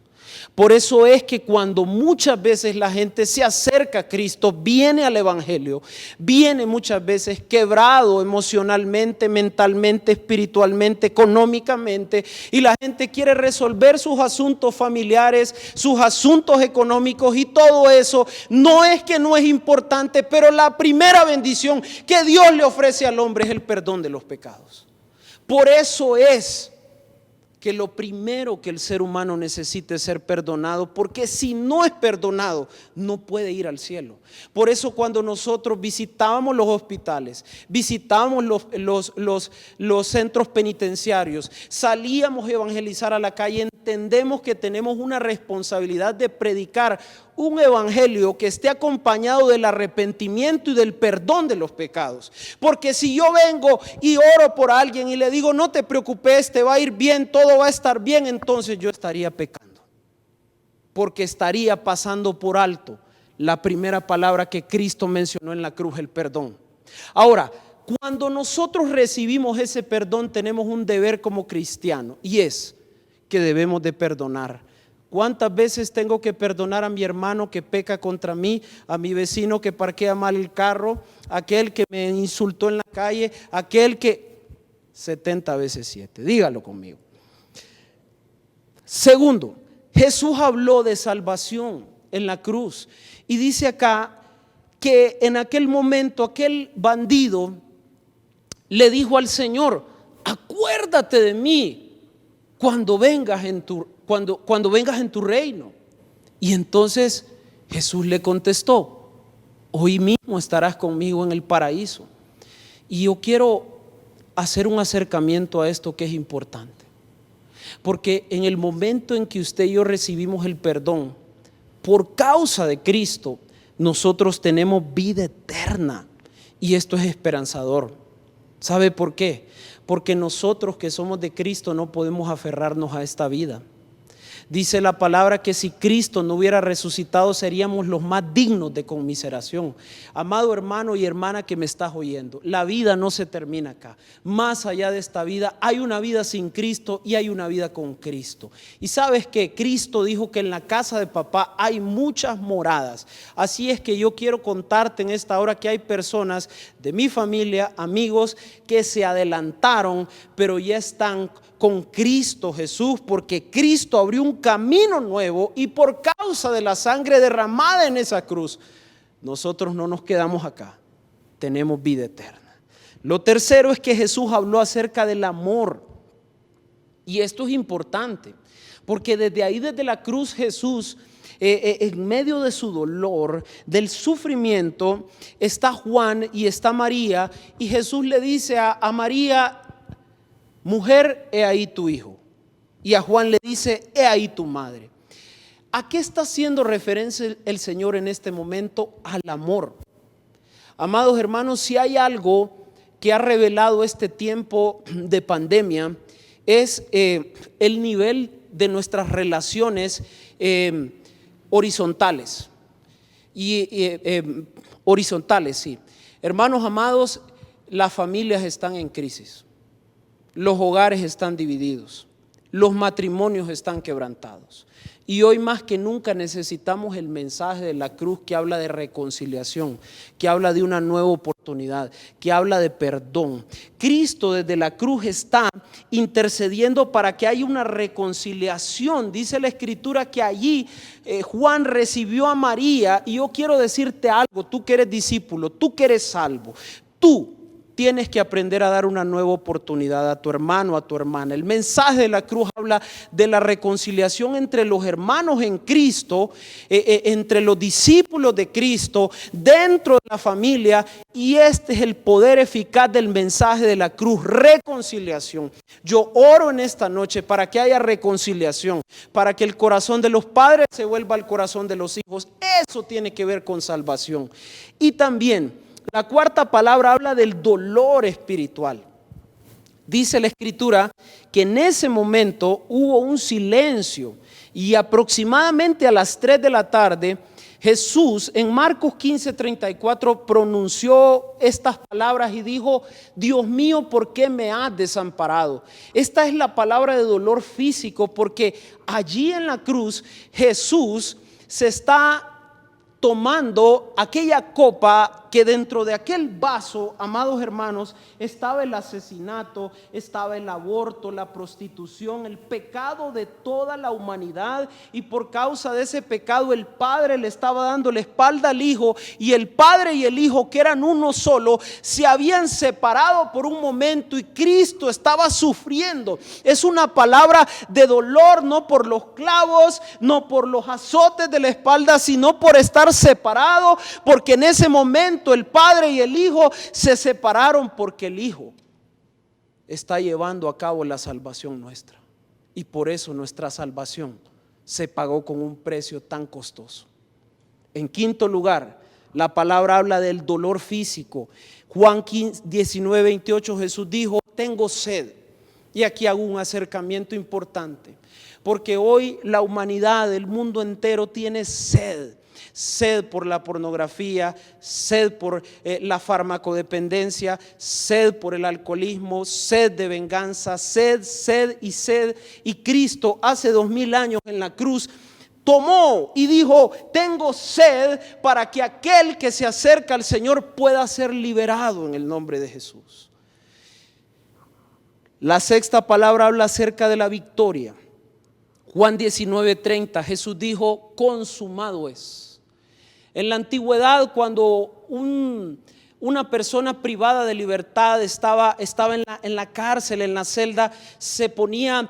Por eso es que cuando muchas veces la gente se acerca a Cristo, viene al Evangelio, viene muchas veces quebrado emocionalmente, mentalmente, espiritualmente, económicamente, y la gente quiere resolver sus asuntos familiares, sus asuntos económicos, y todo eso no es que no es importante, pero la primera bendición que Dios le ofrece al hombre es el perdón de los pecados. Por eso es que lo primero que el ser humano necesita es ser perdonado, porque si no es perdonado, no puede ir al cielo. Por eso cuando nosotros visitábamos los hospitales, visitábamos los centros penitenciarios, salíamos a evangelizar a la calle, entendemos que tenemos una responsabilidad de predicar un evangelio que esté acompañado del arrepentimiento y del perdón de los pecados. Porque si yo vengo y oro por alguien y le digo, no te preocupes, te va a ir bien, todo va a estar bien, entonces yo estaría pecando, porque estaría pasando por alto la primera palabra que Cristo mencionó en la cruz, el perdón. Ahora, cuando nosotros recibimos ese perdón, tenemos un deber como cristianos, y es que debemos de perdonar. ¿Cuántas veces tengo que perdonar a mi hermano que peca contra mí, a mi vecino que parquea mal el carro, aquel que me insultó en la calle, aquel que... 70 veces 7, dígalo conmigo. Segundo, Jesús habló de salvación en la cruz y dice acá que en aquel momento aquel bandido le dijo al Señor, acuérdate de mí cuando vengas en tu reino. Y entonces Jesús le contestó, hoy mismo estarás conmigo en el paraíso. Y yo quiero hacer un acercamiento a esto que es importante, porque en el momento en que usted y yo recibimos el perdón por causa de Cristo, nosotros tenemos vida eterna, y esto es esperanzador. ¿Sabe por qué? Porque nosotros que somos de Cristo no podemos aferrarnos a esta vida. Dice la palabra que si Cristo no hubiera resucitado, seríamos los más dignos de conmiseración. Amado hermano y hermana que me estás oyendo, la vida no se termina acá. Más allá de esta vida hay una vida sin Cristo y hay una vida con Cristo. Y sabes que Cristo dijo que en la casa de papá hay muchas moradas. Así es que yo quiero contarte en esta hora que hay personas de mi familia, amigos, que se adelantaron, pero ya están con Cristo Jesús, porque Cristo abrió un camino nuevo, y por causa de la sangre derramada en esa cruz, nosotros no nos quedamos acá, tenemos vida eterna. Lo tercero es que Jesús habló acerca del amor, y esto es importante, porque desde la cruz Jesús, en medio de su dolor, del sufrimiento, está Juan y está María, y Jesús le dice a María, mujer, he ahí tu hijo. Y a Juan le dice, he ahí tu madre. ¿A qué está haciendo referencia el Señor en este momento? Al amor. Amados hermanos, si hay algo que ha revelado este tiempo de pandemia, es el nivel de nuestras relaciones horizontales. Horizontales, sí. Hermanos amados, las familias están en crisis. Los hogares están divididos, los matrimonios están quebrantados, y hoy más que nunca necesitamos el mensaje de la cruz, que habla de reconciliación, que habla de una nueva oportunidad, que habla de perdón. Cristo desde la cruz está intercediendo para que haya una reconciliación. Dice la Escritura que allí Juan recibió a María, y yo quiero decirte algo, tú que eres discípulo, tú que eres salvo, tú tienes que aprender a dar una nueva oportunidad a tu hermano, a tu hermana. El mensaje de la cruz habla de la reconciliación entre los hermanos en Cristo, entre los discípulos de Cristo, dentro de la familia, y este es el poder eficaz del mensaje de la cruz, reconciliación. Yo oro en esta noche para que haya reconciliación, para que el corazón de los padres se vuelva al corazón de los hijos. Eso tiene que ver con salvación. Y también la cuarta palabra habla del dolor espiritual. Dice la Escritura que en ese momento hubo un silencio, y aproximadamente a las 3 de la tarde Jesús en Marcos 15:34 pronunció estas palabras y dijo, Dios mío, ¿por qué me has desamparado? Esta es la palabra de dolor físico, porque allí en la cruz Jesús se está tomando aquella copa que dentro de aquel vaso, amados hermanos, estaba el asesinato, estaba el aborto, la prostitución, el pecado de toda la humanidad, y por causa de ese pecado el Padre le estaba dando la espalda al Hijo, y el Padre y el Hijo, que eran uno solo, se habían separado por un momento y Cristo estaba sufriendo. Es una palabra de dolor, no por los clavos, no por los azotes de la espalda, sino por estar separado, porque en ese momento el Padre y el Hijo se separaron, porque el Hijo está llevando a cabo la salvación nuestra, y por eso nuestra salvación se pagó con un precio tan costoso. En quinto lugar, la palabra habla del dolor físico. Juan 19:28, Jesús dijo: tengo sed. Y aquí hago un acercamiento importante, porque hoy la humanidad, el mundo entero tiene sed. Sed por la pornografía, sed por la farmacodependencia, sed por el alcoholismo, sed de venganza, sed, sed y sed. Y Cristo hace 2000 años en la cruz tomó y dijo: tengo sed, para que aquel que se acerca al Señor pueda ser liberado en el nombre de Jesús. La sexta palabra habla acerca de la victoria. Juan 19:30, Jesús dijo: consumado es. En la antigüedad, cuando una persona privada de libertad estaba en la cárcel, en la celda, se ponía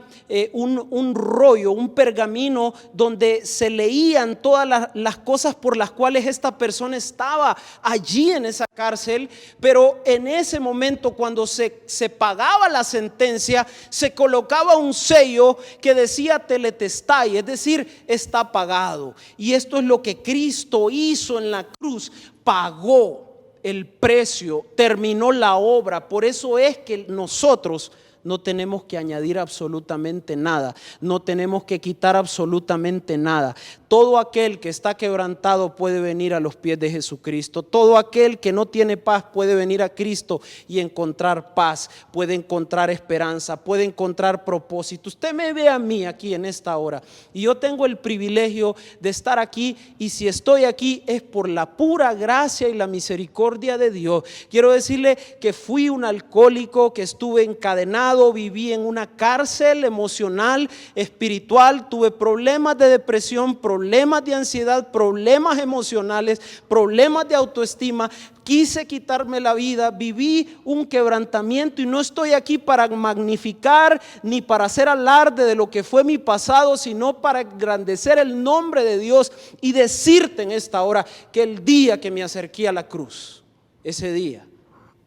un rollo, un pergamino, donde se leían todas las cosas por las cuales esta persona estaba allí en esa cárcel. Pero en ese momento, cuando se pagaba la sentencia, se colocaba un sello que decía tetelestai, es decir, está pagado. Y esto es lo que Cristo hizo en la cruz: pagó el precio, terminó la obra. Por eso es que nosotros no tenemos que añadir absolutamente nada, no tenemos que quitar absolutamente nada. Todo aquel que está quebrantado puede venir a los pies de Jesucristo. Todo aquel que no tiene paz puede venir a Cristo y encontrar paz, puede encontrar esperanza, puede encontrar propósito. Usted me ve a mí aquí en esta hora, y yo tengo el privilegio de estar aquí, y si estoy aquí es por la pura gracia y la misericordia de Dios. Quiero decirle que fui un alcohólico, que estuve encadenado, viví en una cárcel emocional, espiritual, tuve problemas de depresión, problemas de ansiedad, problemas emocionales, problemas de autoestima. Quise quitarme la vida, viví un quebrantamiento, y no estoy aquí para magnificar ni para hacer alarde de lo que fue mi pasado, sino para engrandecer el nombre de Dios y decirte en esta hora que el día que me acerqué a la cruz, ese día,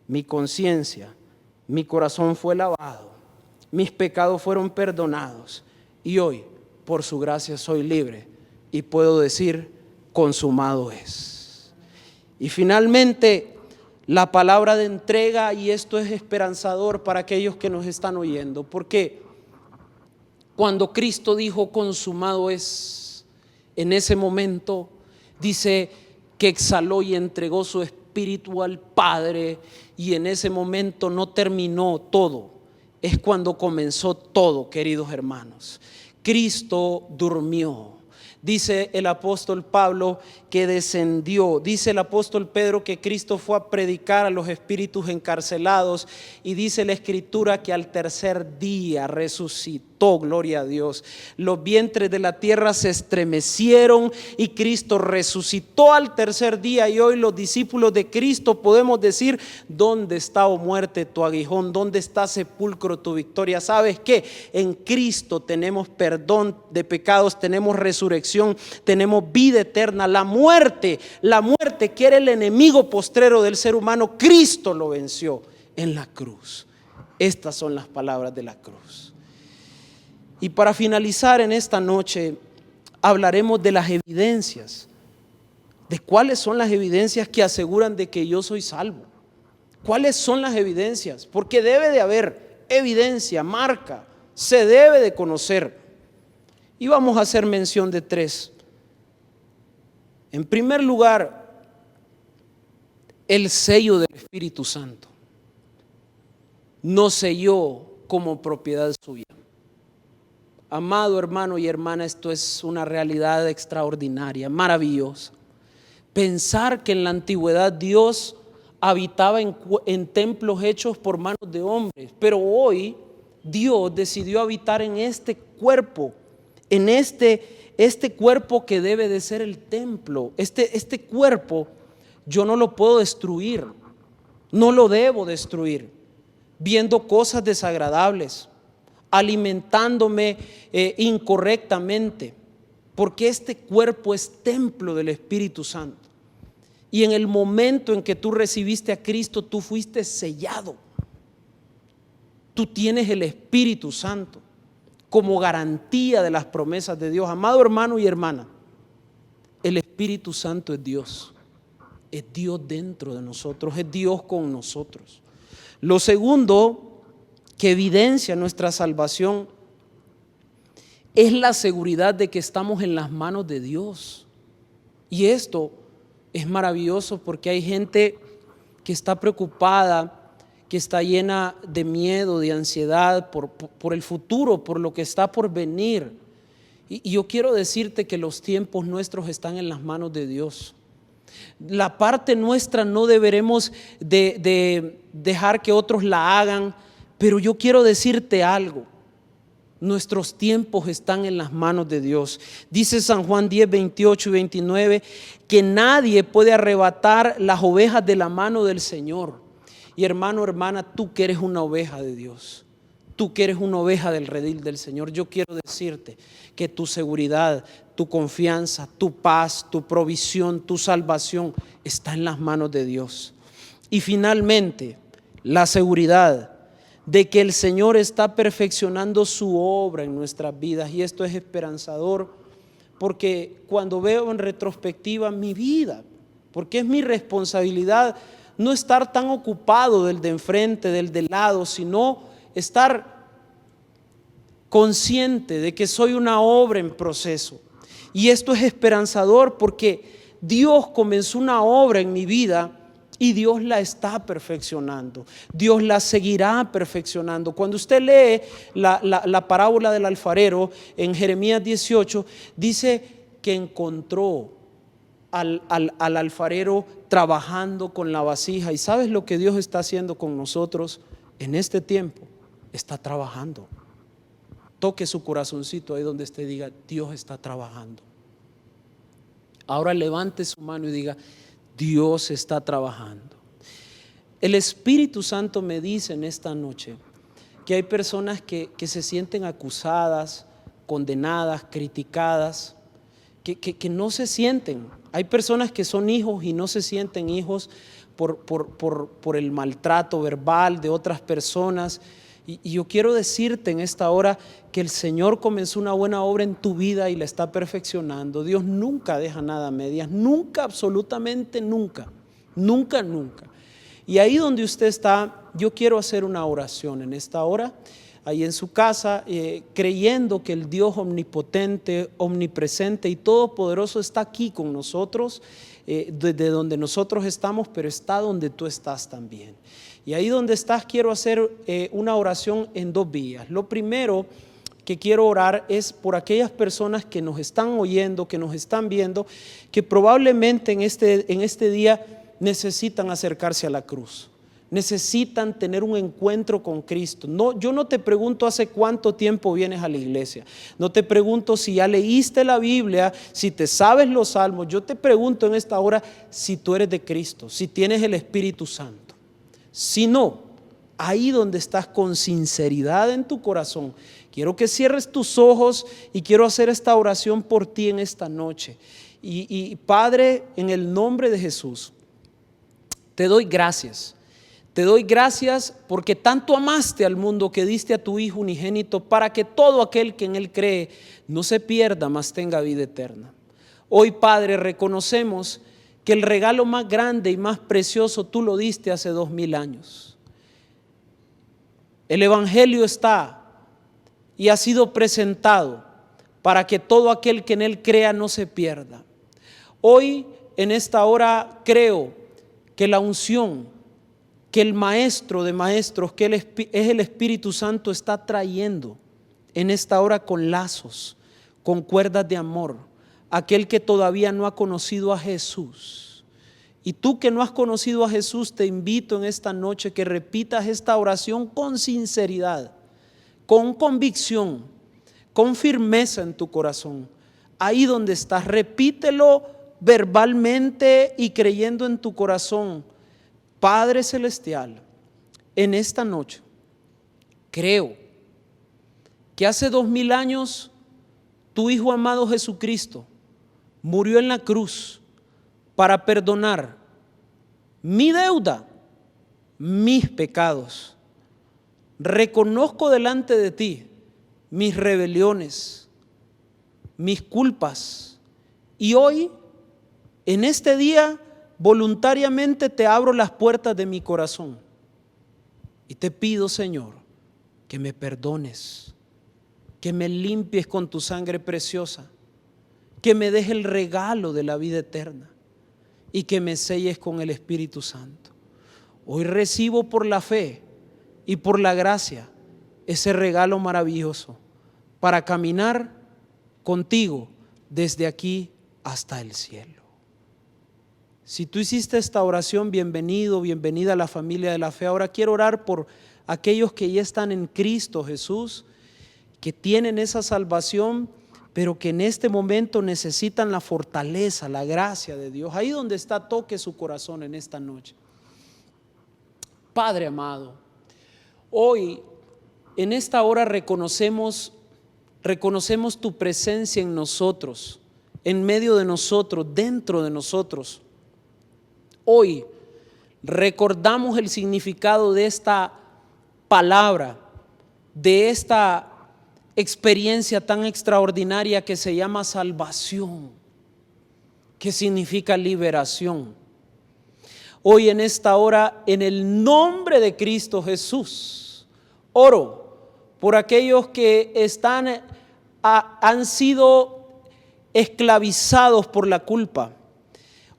mi conciencia, mi corazón fue lavado, mis pecados fueron perdonados, y hoy, por su gracia, soy libre y puedo decir: consumado es. Y finalmente, la palabra de entrega, y esto es esperanzador para aquellos que nos están oyendo, porque cuando Cristo dijo: consumado es, en ese momento dice que exhaló y entregó su espíritu al Padre, y en ese momento no terminó todo, es cuando comenzó todo, queridos hermanos. Cristo durmió. Dice el apóstol Pablo que descendió. Dice el apóstol Pedro que Cristo fue a predicar a los espíritus encarcelados, y dice la escritura que al tercer día resucitó. Gloria a Dios. Los vientres de la tierra se estremecieron y Cristo resucitó al tercer día, y hoy los discípulos de Cristo podemos decir: ¿dónde está, oh muerte, tu aguijón? ¿Dónde está, sepulcro, tu victoria? ¿Sabes qué? En Cristo tenemos perdón de pecados, tenemos resurrección, tenemos vida eterna. La muerte que era el enemigo postrero del ser humano, Cristo lo venció en la cruz. Estas son las palabras de la cruz. Y para finalizar en esta noche, hablaremos de las evidencias, de cuáles son las evidencias que aseguran de que yo soy salvo. ¿Cuáles son las evidencias? Porque debe de haber evidencia, marca, se debe de conocer. Y vamos a hacer mención de tres. En primer lugar, el sello del Espíritu Santo nos selló como propiedad suya. Amado hermano y hermana, esto es una realidad extraordinaria, maravillosa. Pensar que en la antigüedad Dios habitaba en templos hechos por manos de hombres, pero hoy Dios decidió habitar en este cuerpo, en este cuerpo que debe de ser el templo. Este cuerpo yo no lo puedo destruir, no lo debo destruir, viendo cosas desagradables, alimentándome incorrectamente, porque este cuerpo es templo del Espíritu Santo. Y en el momento en que tú recibiste a Cristo, tú fuiste sellado. Tú tienes el Espíritu Santo como garantía de las promesas de Dios. Amado hermano y hermana, el Espíritu Santo es Dios. Es Dios dentro de nosotros, es Dios con nosotros. Lo segundo que evidencia nuestra salvación es la seguridad de que estamos en las manos de Dios. Y esto es maravilloso porque hay gente que está preocupada, que está llena de miedo, de ansiedad por el futuro, por lo que está por venir. Y yo quiero decirte que los tiempos nuestros están en las manos de Dios. La parte nuestra no deberemos de dejar que otros la hagan, pero yo quiero decirte algo. Nuestros tiempos están en las manos de Dios. Dice San Juan 10, 28 y 29 que nadie puede arrebatar las ovejas de la mano del Señor. Y hermano, hermana, tú que eres una oveja de Dios, tú que eres una oveja del redil del Señor, yo quiero decirte que tu seguridad, tu confianza, tu paz, tu provisión, tu salvación está en las manos de Dios. Y finalmente, la seguridad de que el Señor está perfeccionando su obra en nuestras vidas. Y esto es esperanzador porque cuando veo en retrospectiva mi vida, porque es mi responsabilidad no estar tan ocupado del de enfrente, del de lado, sino estar consciente de que soy una obra en proceso. Y esto es esperanzador porque Dios comenzó una obra en mi vida y Dios la está perfeccionando. Dios la seguirá perfeccionando. Cuando usted lee la parábola del alfarero en Jeremías 18, dice que encontró al alfarero trabajando con la vasija. ¿Y sabes lo que Dios está haciendo con nosotros en este tiempo? Está trabajando. Toque su corazoncito ahí donde usted diga, Dios está trabajando. Ahora levante su mano y diga, Dios está trabajando. El Espíritu Santo me dice en esta noche que hay personas que se sienten acusadas, condenadas, criticadas, que no se sienten. Hay personas que son hijos y no se sienten hijos por el maltrato verbal de otras personas. Y yo quiero decirte en esta hora que el Señor comenzó una buena obra en tu vida y la está perfeccionando. Dios nunca deja nada a medias, nunca, absolutamente nunca, nunca, nunca. Y ahí donde usted está, yo quiero hacer una oración en esta hora, ahí en su casa, creyendo que el Dios omnipotente, omnipresente y todopoderoso está aquí con nosotros, desde donde nosotros estamos, pero está donde tú estás también. Y ahí donde estás quiero hacer una oración en dos vías. Lo primero que quiero orar es por aquellas personas que nos están oyendo, que nos están viendo, que probablemente en este día necesitan acercarse a la cruz. Necesitan tener un encuentro con Cristo. No, yo no te pregunto hace cuánto tiempo vienes a la iglesia. No te pregunto si ya leíste la Biblia, si te sabes los salmos. Yo te pregunto en esta hora si tú eres de Cristo, si tienes el Espíritu Santo. Si no, ahí donde estás con sinceridad en tu corazón, quiero que cierres tus ojos y quiero hacer esta oración por ti en esta noche. Y Padre, en el nombre de Jesús, te doy gracias. Te doy gracias porque tanto amaste al mundo que diste a tu Hijo unigénito para que todo aquel que en Él cree no se pierda, mas tenga vida eterna. Hoy, Padre, reconocemos que el regalo más grande y más precioso tú lo diste hace 2000 años. El Evangelio está y ha sido presentado para que todo aquel que en Él crea no se pierda. Hoy, en esta hora, creo que la unción, que el Maestro de Maestros, que es el Espíritu Santo, está trayendo en esta hora con lazos, con cuerdas de amor, aquel que todavía no ha conocido a Jesús. Y tú que no has conocido a Jesús, te invito en esta noche que repitas esta oración con sinceridad, con convicción, con firmeza en tu corazón. Ahí donde estás, repítelo verbalmente y creyendo en tu corazón. Padre Celestial, en esta noche creo que hace 2000 años tu Hijo amado Jesucristo murió en la cruz para perdonar mi deuda, mis pecados. Reconozco delante de ti mis rebeliones, mis culpas, y hoy, en este día, voluntariamente te abro las puertas de mi corazón y te pido, Señor, que me perdones, que me limpies con tu sangre preciosa, que me des el regalo de la vida eterna y que me selles con el Espíritu Santo. Hoy recibo por la fe y por la gracia ese regalo maravilloso para caminar contigo desde aquí hasta el cielo. Si tú hiciste esta oración, bienvenido, bienvenida a la familia de la fe. Ahora quiero orar por aquellos que ya están en Cristo Jesús, que tienen esa salvación, pero que en este momento necesitan la fortaleza, la gracia de Dios. Ahí donde está, toque su corazón en esta noche. Padre amado, hoy en esta hora reconocemos tu presencia en nosotros, en medio de nosotros, dentro de nosotros. Hoy recordamos el significado de esta palabra, de esta experiencia tan extraordinaria que se llama salvación, que significa liberación. Hoy en esta hora, en el nombre de Cristo Jesús, oro por aquellos que han sido esclavizados por la culpa.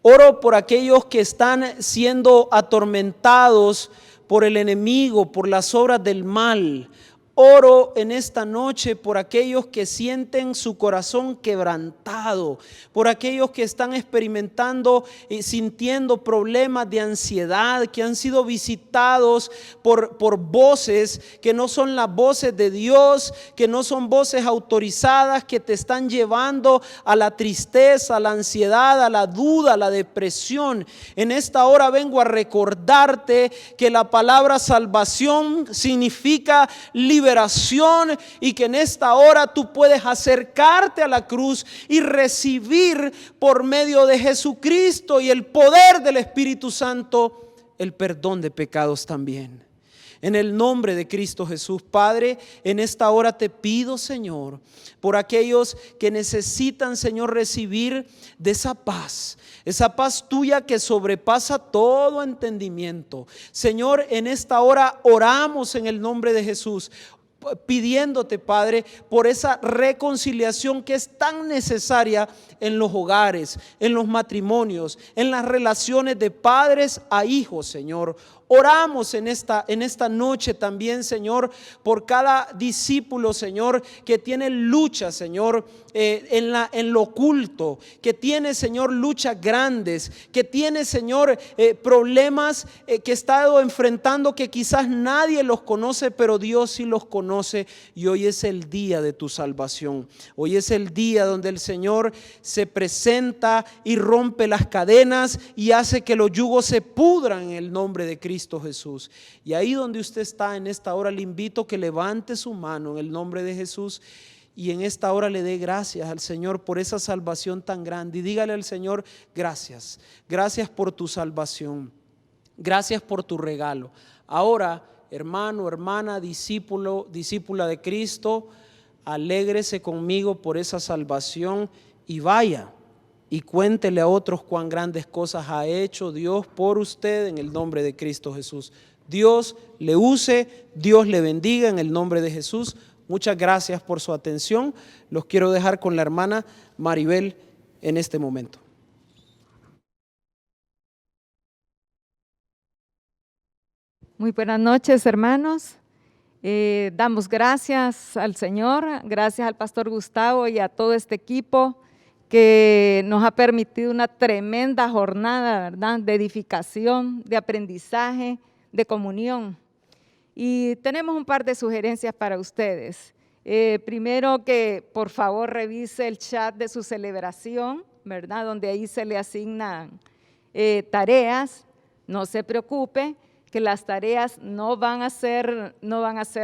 Oro por aquellos que están siendo atormentados por el enemigo, por las obras del mal. Oro en esta noche por aquellos que sienten su corazón quebrantado, por aquellos que están experimentando y sintiendo problemas de ansiedad, que han sido visitados por voces que no son las voces de Dios, que no son voces autorizadas, que te están llevando a la tristeza, a la ansiedad, a la duda, a la depresión. En esta hora vengo a recordarte que la palabra salvación significa liberación, y que en esta hora tú puedes acercarte a la cruz y recibir por medio de Jesucristo y el poder del Espíritu Santo el perdón de pecados también. En el nombre de Cristo Jesús, Padre, en esta hora te pido, Señor, por aquellos que necesitan, Señor, recibir de esa paz tuya que sobrepasa todo entendimiento. Señor, en esta hora oramos en el nombre de Jesús, pidiéndote, Padre, por esa reconciliación que es tan necesaria en los hogares, en los matrimonios, en las relaciones de padres a hijos, Señor. Oramos en esta noche también, Señor, por cada discípulo, Señor, que tiene lucha, Señor, en lo oculto, que tiene, Señor, luchas grandes, que tiene, Señor, problemas que ha estado enfrentando, que quizás nadie los conoce, pero Dios sí los conoce. Y hoy es el día de tu salvación. Hoy es el día donde el Señor se presenta y rompe las cadenas y hace que los yugos se pudran en el nombre de Cristo Jesús. Y ahí donde usted está en esta hora, le invito a que levante su mano en el nombre de Jesús y en esta hora le dé gracias al Señor por esa salvación tan grande. Y dígale al Señor: gracias, gracias por tu salvación, gracias por tu regalo. Ahora, hermano, hermana, discípulo, discípula de Cristo, alégrese conmigo por esa salvación y vaya y cuéntele a otros cuán grandes cosas ha hecho Dios por usted en el nombre de Cristo Jesús. Dios le use, Dios le bendiga en el nombre de Jesús. Muchas gracias por su atención. Los quiero dejar con la hermana Maribel en este momento. Muy buenas noches, hermanos. Damos gracias al Señor, gracias al pastor Gustavo y a todo este equipo que nos ha permitido una tremenda jornada, ¿verdad?, de edificación, de aprendizaje, de comunión. Y tenemos un par de sugerencias para ustedes. Primero, que por favor revise el chat de su celebración, ¿verdad?, donde ahí se le asignan tareas. No se preocupe, que las tareas no van a ser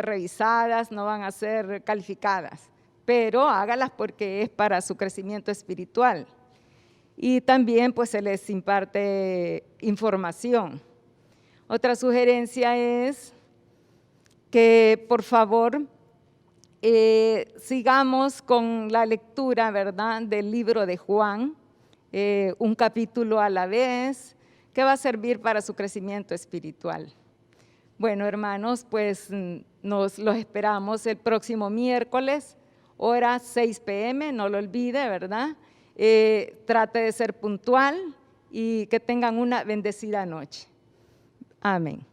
revisadas, no van a ser calificadas, pero hágalas porque es para su crecimiento espiritual. Y también pues se les imparte información. Otra sugerencia es que por favor sigamos con la lectura, ¿verdad?, del libro de Juan, un capítulo a la vez, que va a servir para su crecimiento espiritual. Bueno, hermanos, pues los esperamos el próximo miércoles, hora 6 p.m., no lo olvide, ¿verdad? Trate de ser puntual y que tengan una bendecida noche. Amén.